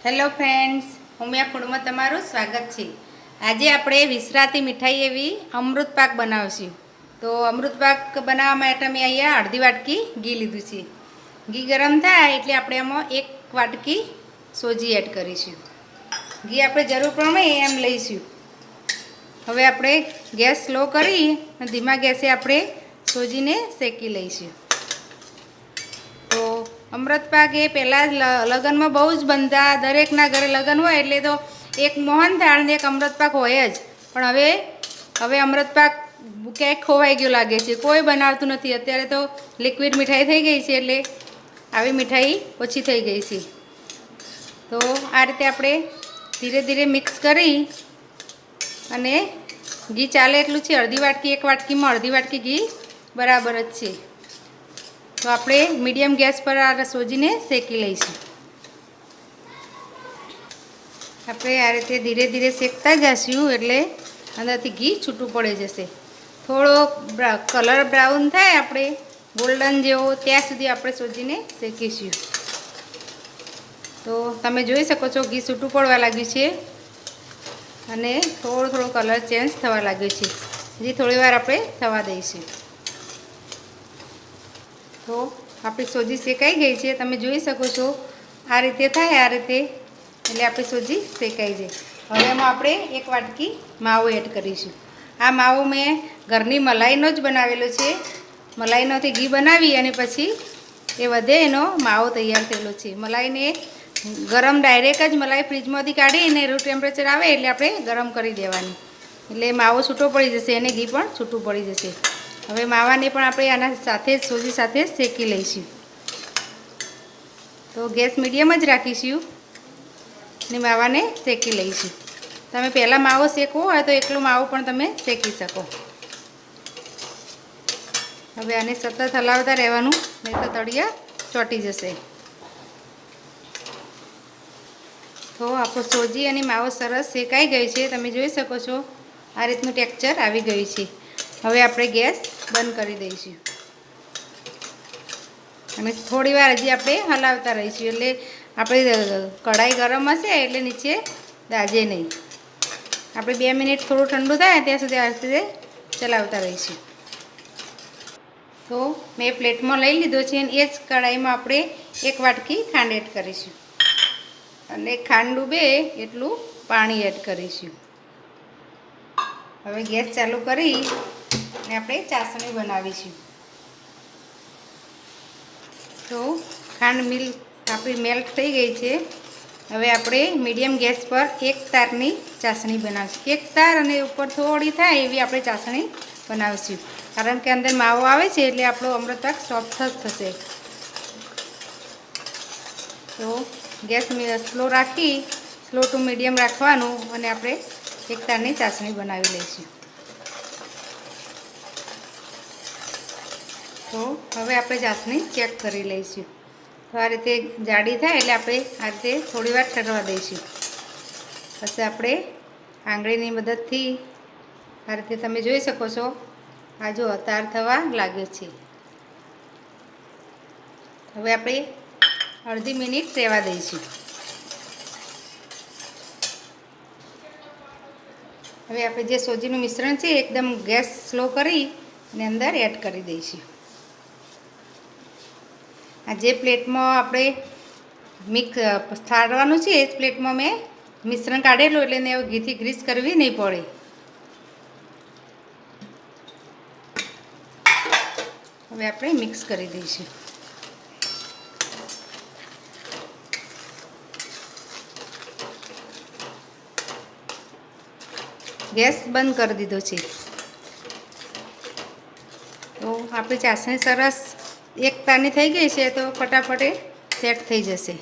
Hello friends, Umiya ફૂડમાં તમારું સ્વાગત છે। આજે આપણે વિસરાતી મીઠાઈ એવી અમૃત પાક બનાવશું। તો અમૃત પાક બનાવવા માટે મેં અહીંયા અડધી વાટકી ઘી લીધું છે। ઘી ગરમ થાય એટલે આપણે એમાં 1 વાટકી સોજી એડ કરીશું। ઘી આપણે જરૂર પ્રમાણે એમ લઈશું। હવે આપણે ગેસ સ્લો કરી ધીમા ગેસે આપણે સોજીને શેકી લઈશું। તો અમૃત પાક એ પહેલાં લગ્નમાં બહુ જ બનતા, દરેકના ઘરે લગ્ન હોય એટલે તો એક મોહનથાળ ને એક અમૃત પાક હોય જ। પણ હવે અમૃત પાક ક્યાંક ખોવાઈ ગયો લાગે છે, કોઈ બનાવતું નથી। અત્યારે તો લિક્વિડ મીઠાઈ થઈ ગઈ છે એટલે આવી મીઠાઈ ઓછી થઈ ગઈ છે। તો આ રીતે આપણે ધીરે ધીરે મિક્સ કરી અને ઘી ચાલે એટલું છે। અડધી વાટકી 1 વાટકીમાં અડધી વાટકી ઘી બરાબર જ છે। તો આપણે મીડિયમ ગેસ પર આ સોજીને શેકી લઈશું। આપણે આ રીતે ધીરે ધીરે શેકતા જઈશું એટલે અંદરથી ઘી છૂટું પડી જશે। થોડો કલર બ્રાઉન થાય, આપણે ગોલ્ડન જેવો, ત્યાં સુધી આપણે સોજીને શેકીશું। તો તમે જોઈ શકો છો ઘી છૂટું પડવા લાગ્યું છે અને થોડો થોડો કલર ચેન્જ થવા લાગ્યો છે। હજી થોડી વાર આપણે થવા દઈશું। તો આપણી સોજી શેકાઈ ગઈ છે, તમે જોઈ શકો છો। આ રીતે થાય, આ રીતે એટલે આપણી સોજી શેકાઈ જાય। હવે એમાં આપણે 1 વાટકી માવો એડ કરીશું। આ માવો મેં ઘરની મલાઈનો જ બનાવેલો છે। મલાઈનોથી ઘી બનાવી અને પછી એ વધે એનો માવો તૈયાર થયેલો છે। મલાઈને ગરમ ડાયરેક્ટ જ મલાઈ ફ્રીજમાંથી કાઢીને રૂમ ટેમ્પરેચર આવે એટલે આપણે ગરમ કરી દેવાની, એટલે માવો છૂટો પડી જશે અને ઘી પણ છૂટું પડી જશે। હવે માવાને પણ આપણે આના સાથે જ સોજી સાથે શેકી લઈશું। તો ગેસ મીડિયમ જ રાખીશું ને માવાને શેકી લઈશું। તમે પહેલાં માવો શેકવો હોય તો એકલો માવો પણ તમે શેકી શકો। હવે આને સતત હલાવતા રહેવાનું, નહીં તો તળિયા ચોંટી જશે। તો આપણો સોજી અને માવો સરસ શેકાઈ ગયો છે, તમે જોઈ શકો છો। આ રીતનું ટેક્સચર આવી ગયું છે। હવે આપણે ગેસ બંધ કરી દઈશું અને થોડી વાર હજી આપણે હલાવતા રહીશું, એટલે આપણે કઢાઈ ગરમ હશે એટલે નીચે દાજે નહીં। આપણે 2 મિનિટ થોડું ઠંડુ થાય ત્યાં સુધી આ રીતે ચલાવતા રહીશું। તો મેં પ્લેટમાં લઈ લીધો છે અને એ જ કઢાઈમાં આપણે 1 વાટકી ખાંડ એડ કરીશું અને ખાંડ ડૂબે એટલું પાણી એડ કરીશું। હવે ગેસ ચાલુ કરી અને આપણે ચાસણી બનાવીશું। તો ખાંડ આપણી મેલ્ટ થઈ ગઈ છે। હવે આપણે મીડિયમ ગેસ પર 1 તારની ચાસણી બનાવીશું। 1 તાર અને ઉપર થોડી થાય એવી આપણે ચાસણી બનાવીશું, કારણ કે અંદર માવો આવે છે એટલે આપણો અમૃત પાક સોફ્ટ જ થશે। તો gas slow rakhi, slow to medium રાખવાનું અને આપણે 1 તારની ચાસણી બનાવી લઈશું। તો હવે આપણે ચાસણી ચેક કરી લઈશું। તો આ રીતે જાડી થાય એટલે આપણે આ રીતે થોડી વાર ઠરવા દઈશું। પછી આપણે આંગળીની મદદથી આ રીતે તમે જોઈ શકો છો, આ જો તાર થવા લાગ્યો છે। હવે આપણે અડધી મિનિટ રહેવા દઈશું। હવે આપણે જે સોજીનું મિશ્રણ છે એકદમ ગેસ સ્લો કરી અને અંદર એડ કરી દઈશું। આ જે પ્લેટમાં આપણે થાળવાનું છે એ જ પ્લેટમાં મેં મિશ્રણ કાઢેલું, એટલે એને ઘીથી ગ્રીસ કરવી નહીં પડે। હવે આપણે મિક્સ કરી દઈશું। ગેસ બંધ કરી દીધો છે। તો આપણી ચાસણી સરસ 1 તારની થઈ ગઈ છે, તો ફટાફટ સેટ થઈ જશે।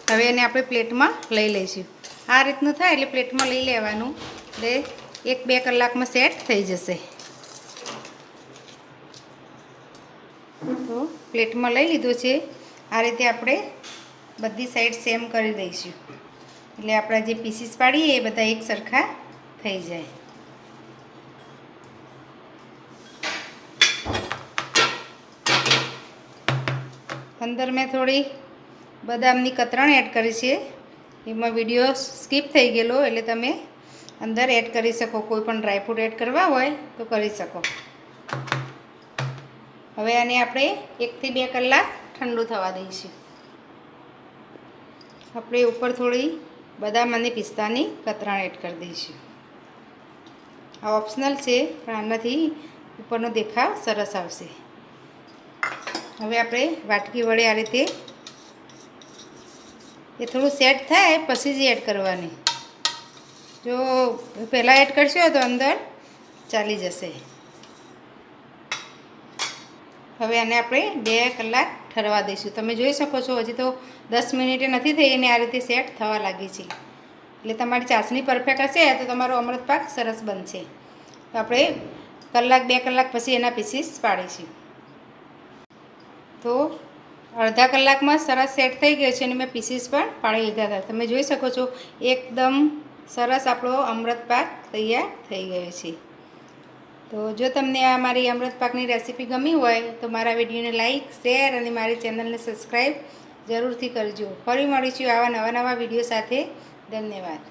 હવે એને આપણે પ્લેટમાં લઈ લઈશું। આ રીતનું થાય એટલે પ્લેટમાં લઈ લેવાનું, એટલે 1-2 કલાકમાં સેટ થઈ જશે। તો પ્લેટમાં લઈ લીધું છે। આ રીતે આપણે બધી સાઈડ સેમ કરી દઈશું, એટલે આપણા જે પીસીસ પાડીએ એ બધા એક સરખા થઈ જાય। અંદર મેં થોડી બદામની કતરણ એડ કરી છે. એમાં વિડીયો સ્કીપ થઈ ગયેલો, એટલે તમે અંદર એડ કરી શકો. કોઈ પણ ડ્રાયફ્રૂટ એડ કરવા હોય તો કરી શકો. હવે આને આપણે 1 થી 2 કલાક ઠંડુ થવા દઈશું. આપણે ઉપર થોડી બદામ અને પિસ્તાની કતરણ એડ કરી દઈશું. આ ઓપ્શનલ છે, પણ આનાથી ઉપરનો દેખાવ સરસ આવશે. હવે આપણે વાટકી વડે આ રીતે એ થોડું સેટ થાય પછી જ એડ કરવાની. જો પહેલાં એડ કરશો તો અંદર ચાલી જશે. હવે આને આપણે 2 કલાક ઠરવા દઈશું. તમે જોઈ શકો છો હજી તો 10 મિનિટે નથી થઈ અને આ રીતે સેટ થવા લાગી છે. એટલે તમારી ચાસણી પરફેક્ટ હશે તો તમારો અમૃતપાક સરસ બનશે. તો આપણે 2 કલાક પછી એના પીસીસ પાડીશું. તો અડધા કલાકમાં સરસ સેટ થઈ ગયો છે અને મેં પીસીસ પણ પાડી લીધા હતા. તમે જોઈ શકો છો એકદમ સરસ આપણો અમૃતપાક તૈયાર થઈ ગયો છે. તો જો તમને આ મારી અમૃતપાકની રેસીપી ગમી હોય તો મારા વિડીયોને લાઈક, શેર અને મારી ચેનલને સબસ્ક્રાઈબ જરૂરથી કરજો. ફરી મળીશું આવા નવા વિડીયો સાથે. ધન્યવાદ.